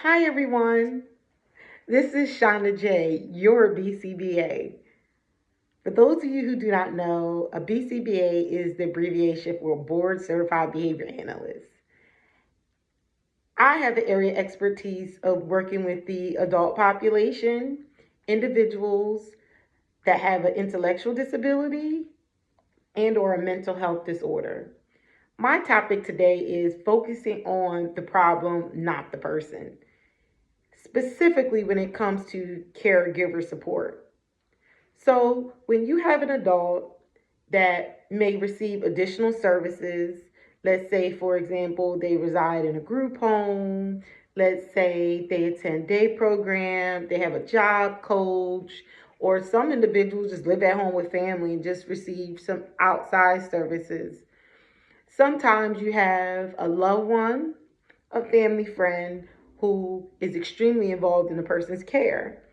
Hi everyone, this is Shauna J, your BCBA. For those of you who do not know, a BCBA is the abbreviation for Board Certified Behavior Analyst. I have the area expertise of working with the adult population, individuals that have an intellectual disability and or a mental health disorder. My topic today is focusing on the problem, not the person, specifically when it comes to caregiver support. So, when you have an adult that may receive additional services, let's say, for example, they reside in a group home, let's say they attend day program, they have a job coach, or some individuals just live at home with family and just receive some outside services. Sometimes you have a loved one, a family friend who is extremely involved in the person's care.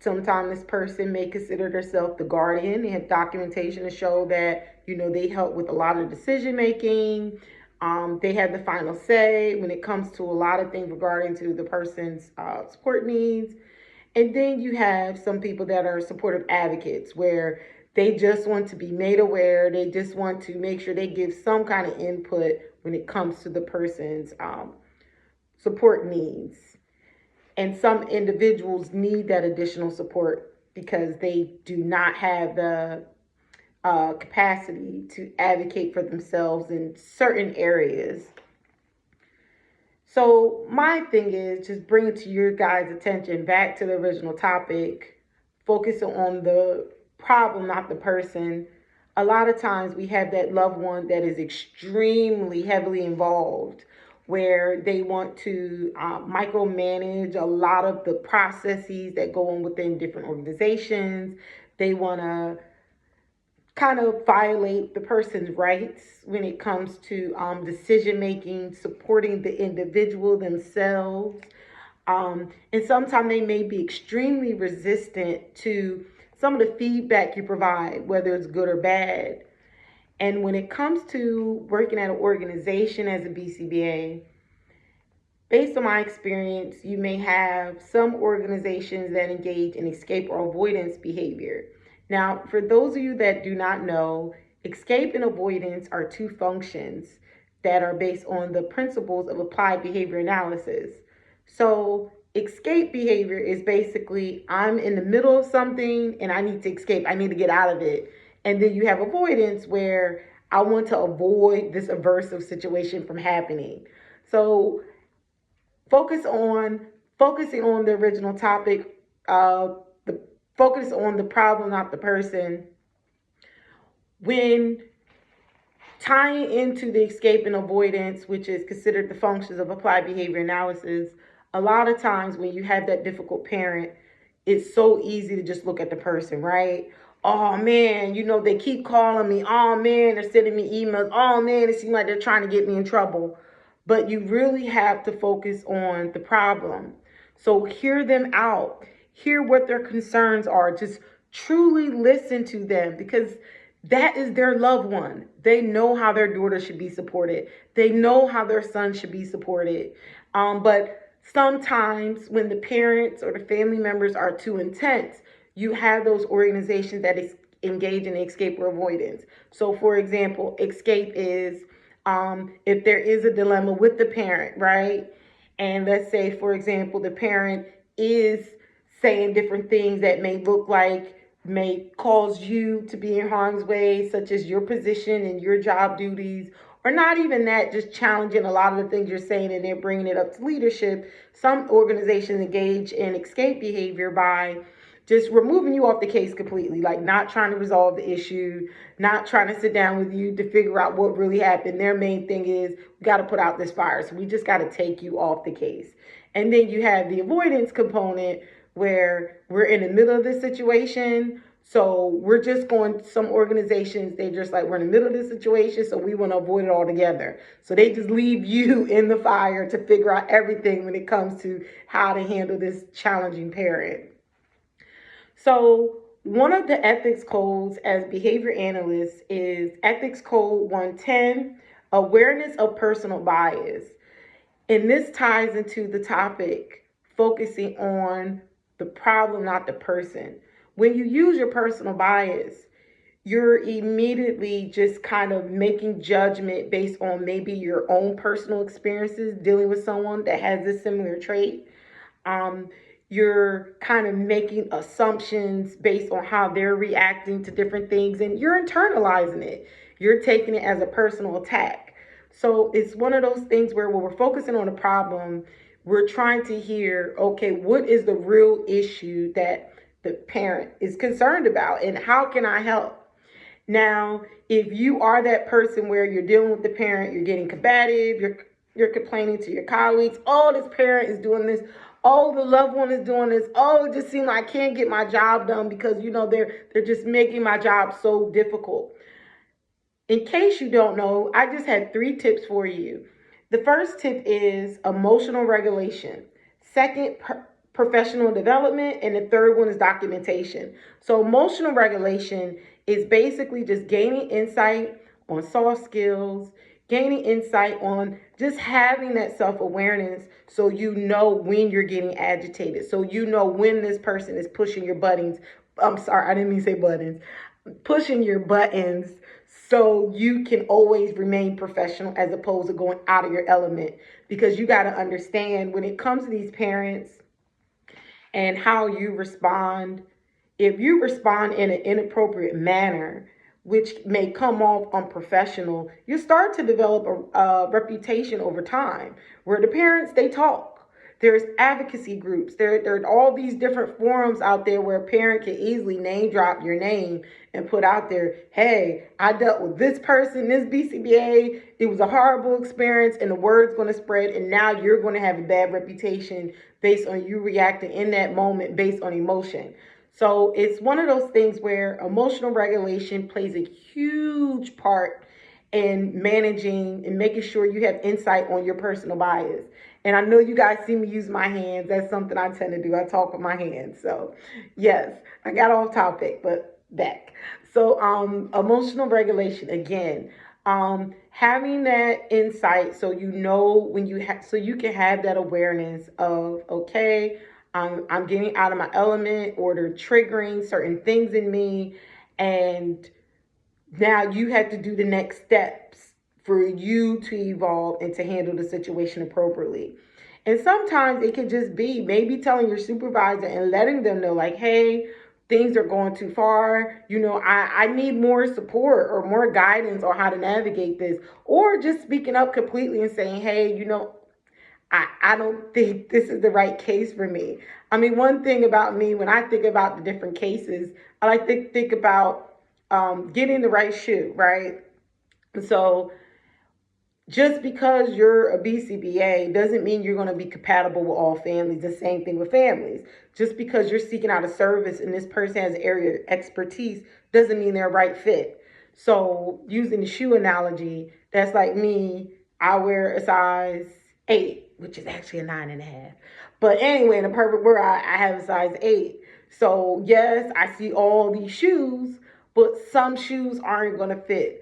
Sometimes this person may consider themselves the guardian. They have documentation to show that they help with a lot of decision making. They have the final say when it comes to a lot of things regarding to the person's support needs. And then you have some people that are supportive advocates where they just want to be made aware. They just want to make sure they give some kind of input when it comes to the person's support needs. And some individuals need that additional support because they do not have the capacity to advocate for themselves in certain areas. So, my thing is just bring it to your guys' attention back to the original topic, focusing on the problem, not the person. A lot of times we have that loved one that is extremely heavily involved where they want to micromanage a lot of the processes that go on within different organizations. They want to kind of violate the person's rights when it comes to decision making, supporting the individual themselves. And sometimes they may be extremely resistant to some of the feedback you provide, whether it's good or bad. And when it comes to working at an organization as a BCBA, based on my experience, you may have some organizations that engage in escape or avoidance behavior. Now, for those of you that do not know, escape and avoidance are two functions that are based on the principles of applied behavior analysis. So, escape behavior is basically I'm in the middle of something and I need to escape, I need to get out of it. And then you have avoidance where I want to avoid this aversive situation from happening. So, focus on focusing on the original topic, the focus on the problem, not the person. When tying into the escape and avoidance, which is considered the functions of applied behavior analysis, a lot of times when you have that difficult parent, it's so easy to just look at the person, right? Oh man, they keep calling me. Oh man, they're sending me emails. Oh man, it seems like they're trying to get me in trouble. But you really have to focus on the problem. So hear them out, hear what their concerns are, just truly listen to them because that is their loved one. They know how their daughter should be supported. They know how their son should be supported. But sometimes when the parents or the family members are too intense, you have those organizations that engage in escape or avoidance. So, for example, escape is if there is a dilemma with the parent, right? And let's say, for example, the parent is saying different things that may cause you to be in harm's way, such as your position and your job duties, or not even that, just challenging a lot of the things you're saying and they're bringing it up to leadership. Some organizations engage in escape behavior by just removing you off the case completely, like not trying to resolve the issue, not trying to sit down with you to figure out what really happened. Their main thing is we got to put out this fire, so we just got to take you off the case. And then you have the avoidance component where we're in the middle of this situation. So we're just going, some organizations, they just like, we're in the middle of this situation, so we want to avoid it altogether. So they just leave you in the fire to figure out everything when it comes to how to handle this challenging parent. So one of the ethics codes as behavior analysts is Ethics Code 110, awareness of personal bias. And this ties into the topic focusing on the problem, not the person. When you use your personal bias, you're immediately just kind of making judgment based on maybe your own personal experiences dealing with someone that has this similar trait. um, you're kind of making assumptions based on how they're reacting to different things, and you're internalizing it. You're taking it as a personal attack. So it's one of those things where when we're focusing on a problem, we're trying to hear, okay, what is the real issue that the parent is concerned about, and how can I help? Now, if you are that person where you're dealing with the parent, you're getting combative, you're complaining to your colleagues, oh, this parent is doing this, oh, the loved one is doing this, oh, it just seems like I can't get my job done because they're just making my job so difficult. In case you don't know, I just had 3 tips for you. The first tip is emotional regulation. Second, professional development. And the third one is documentation. So, emotional regulation is basically just gaining insight on soft skills, gaining insight on just having that self awareness so you know when you're getting agitated. So, you know when this person is pushing your buttons. I'm sorry, I didn't mean to say buttons, pushing your buttons, so you can always remain professional as opposed to going out of your element. Because you got to understand when it comes to these parents and how you respond, if you respond in an inappropriate manner, which may come off unprofessional, you start to develop a reputation over time where the parents, they talk. There's advocacy groups. There are all these different forums out there where a parent can easily name drop your name and put out there, hey, I dealt with this person, this BCBA. It was a horrible experience, and the word's going to spread, and now you're going to have a bad reputation based on you reacting in that moment based on emotion. So it's one of those things where emotional regulation plays a huge part in managing and making sure you have insight on your personal bias. And I know you guys see me use my hands. That's something I tend to do. I talk with my hands. So yes, I got off topic, but back. So emotional regulation again. Having that insight so you know when you have, so you can have that awareness of, okay, I'm getting out of my element, or they're triggering certain things in me, and now you have to do the next steps for you to evolve and to handle the situation appropriately. And sometimes it can just be maybe telling your supervisor and letting them know, like, hey, things are going too far. I need more support or more guidance on how to navigate this. Or just speaking up completely and saying, hey, I don't think this is the right case for me. I mean, one thing about me, when I think about the different cases, I like to think about getting the right shoe, right? So just because you're a BCBA doesn't mean you're going to be compatible with all families. The same thing with families. Just because you're seeking out a service and this person has area expertise doesn't mean they're a right fit. So using the shoe analogy, that's like me. I wear a size 8, which is actually a 9.5. But anyway, in a perfect world, I have a size 8. So yes, I see all these shoes, but some shoes aren't going to fit.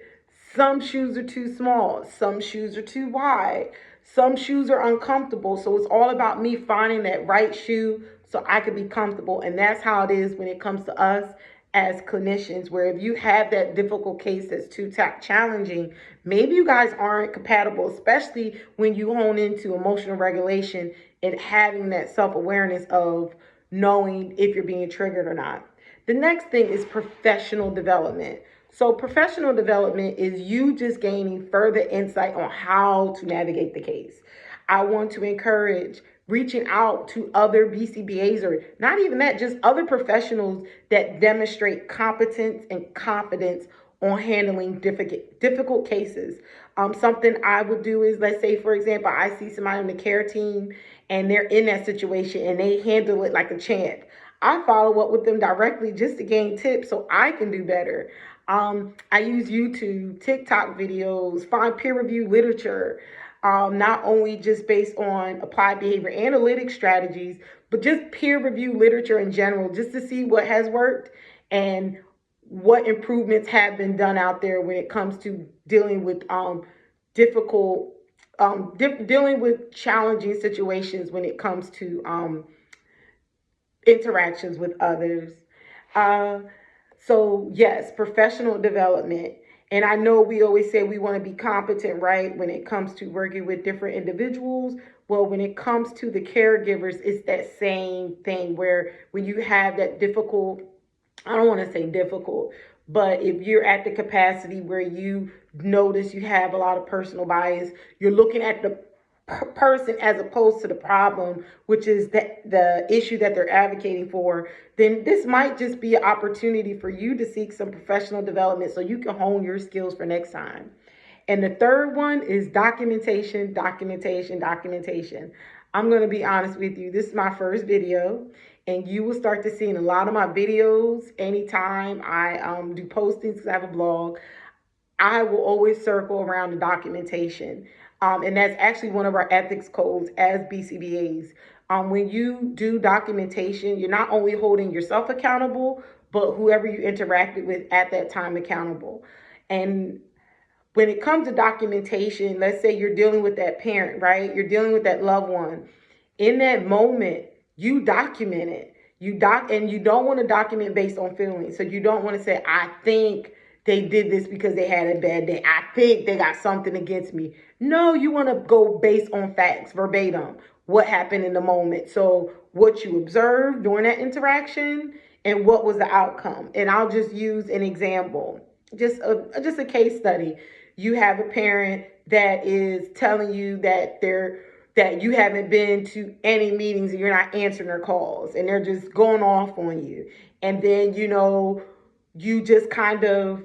Some shoes are too small. Some shoes are too wide. Some shoes are uncomfortable. So it's all about me finding that right shoe so I can be comfortable. And that's how it is when it comes to us as clinicians, where if you have that difficult case that's too challenging, maybe you guys aren't compatible, especially when you hone into emotional regulation and having that self-awareness of knowing if you're being triggered or not. The next thing is professional development. So professional development is you just gaining further insight on how to navigate the case. I want to encourage reaching out to other BCBAs, or not even that, just other professionals that demonstrate competence and confidence on handling difficult cases. Something I would do is, let's say, for example, I see somebody on the care team and they're in that situation and they handle it like a champ. I follow up with them directly just to gain tips so I can do better. I use YouTube, TikTok videos, find peer reviewed literature, not only just based on applied behavior analytics strategies, but just peer reviewed literature in general, just to see what has worked and what improvements have been done out there when it comes to dealing with difficult dealing with challenging situations when it comes to interactions with others. Uh, so, yes, professional development. And I know we always say we want to be competent, right, when it comes to working with different individuals. Well, when it comes to the caregivers, it's that same thing where when you have that difficult, I don't want to say difficult, but if you're at the capacity where you notice you have a lot of personal bias, you're looking at the person as opposed to the problem, which is the issue that they're advocating for, then this might just be an opportunity for you to seek some professional development so you can hone your skills for next time. And the third one is documentation, documentation, documentation. I'm going to be honest with you. This is my first video, and you will start to see in a lot of my videos anytime I do postings because I have a blog. I will always circle around the documentation. And that's actually one of our ethics codes as BCBAs. When you do documentation, you're not only holding yourself accountable, but whoever you interacted with at that time accountable. And when it comes to documentation, let's say you're dealing with that parent, right? You're dealing with that loved one. In that moment, you document it. And you don't want to document based on feelings. So you don't want to say, I think they did this because they had a bad day. I think they got something against me. No, you want to go based on facts, verbatim, what happened in the moment. So what you observed during that interaction and what was the outcome. And I'll just use an example, just a case study. You have a parent that is telling you that you haven't been to any meetings and you're not answering their calls and they're just going off on you. And then, you just kind of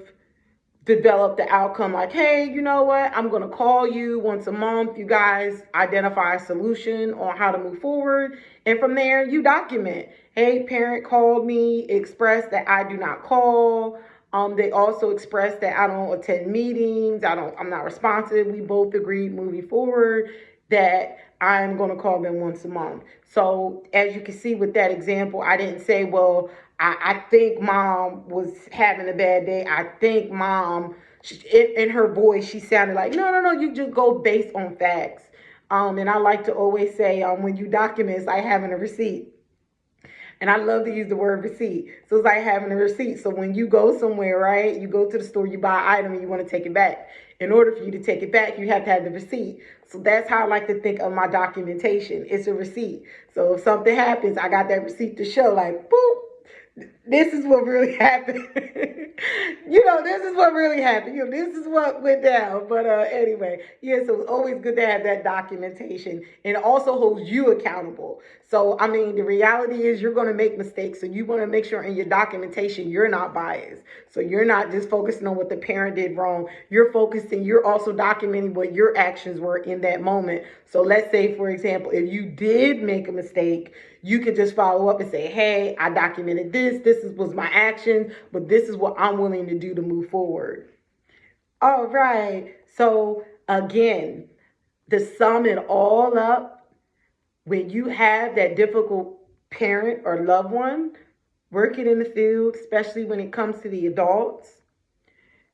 develop the outcome like, hey, you know what? I'm going to call you once a month. You guys identify a solution on how to move forward. And from there, you document. Hey, parent called me, expressed that I do not call. They also expressed that I don't attend meetings. I'm not responsive. We both agreed moving forward that I'm going to call them once a month. So as you can see with that example, I didn't say, well, I think mom was having a bad day. I think mom, in her voice, she sounded like, no, you just go based on facts. And I like to always say, when you document, it's like having a receipt. And I love to use the word receipt. So it's like having a receipt. So when you go somewhere, right, you go to the store, you buy an item and you want to take it back. In order for you to take it back, you have to have the receipt. So that's how I like to think of my documentation. It's a receipt. So if something happens, I got that receipt to show, like, boop, this is what really happened. This is what really happened. This is what went down. But anyway, yeah, so it's always good to have that documentation. And it also holds you accountable. So, I mean, the reality is you're going to make mistakes. So you want to make sure in your documentation, you're not biased. So you're not just focusing on what the parent did wrong. You're also documenting what your actions were in that moment. So let's say, for example, if you did make a mistake, you could just follow up and say, hey, I documented this. Was my action, but this is what I'm willing to do to move forward. All right. So again, to sum it all up, when you have that difficult parent or loved one working in the field, especially when it comes to the adults,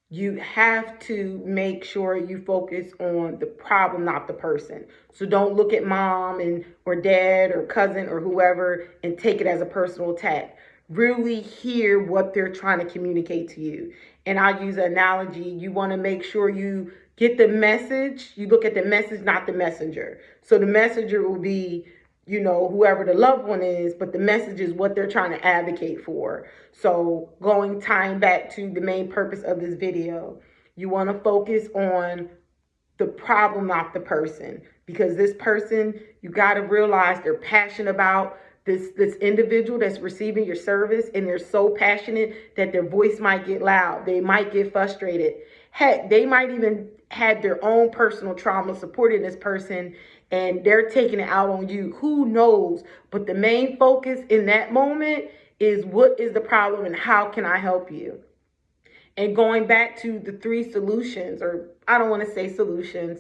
you have to make sure you focus on the problem, not the person. So don't look at mom or dad or cousin or whoever and take it as a personal attack. Really hear what they're trying to communicate to you. And I'll use an analogy. You want to make sure you get the message. You look at the message, not the messenger. So the messenger will be, whoever the loved one is, but the message is what they're trying to advocate for. So tying back to the main purpose of this video, you want to focus on the problem, not the person, because this person, you got to realize they're passionate about this individual that's receiving your service, and they're so passionate that their voice might get loud. They might get frustrated. Heck, they might even had their own personal trauma supporting this person, and they're taking it out on you. Who knows? But the main focus in that moment is what is the problem and how can I help you? And going back to the 3 solutions, or I don't want to say solutions,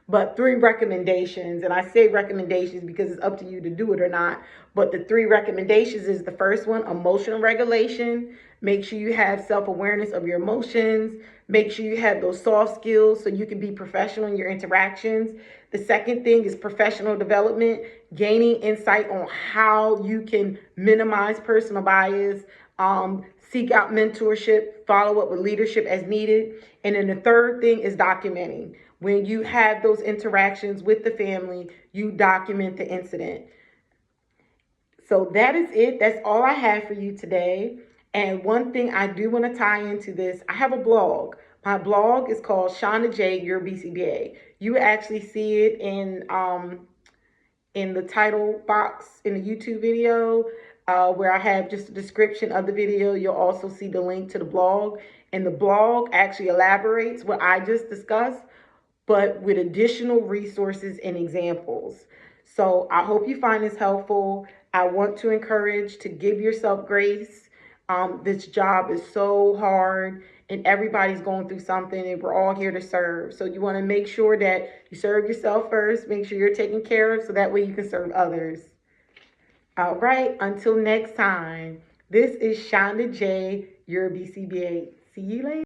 but 3 recommendations. And I say recommendations because it's up to you to do it or not. But the 3 recommendations is the first one, emotional regulation. Make sure you have self-awareness of your emotions. Make sure you have those soft skills so you can be professional in your interactions. The second thing is professional development, gaining insight on how you can minimize personal bias, seek out mentorship, follow up with leadership as needed. And then the third thing is documenting. When you have those interactions with the family, you document the incident. So that is it. That's all I have for you today. And one thing I do want to tie into this, I have a blog. My blog is called Shonda J, Your BCBA. You actually see it in the title box in the YouTube video, where I have just a description of the video. You'll also see the link to the blog. And the blog actually elaborates what I just discussed, but with additional resources and examples. So I hope you find this helpful. I want to encourage to give yourself grace. This job is so hard and everybody's going through something and we're all here to serve. So you want to make sure that you serve yourself first, make sure you're taken care of so that way you can serve others. All right, until next time, this is Shonda J, your BCBA. See you later.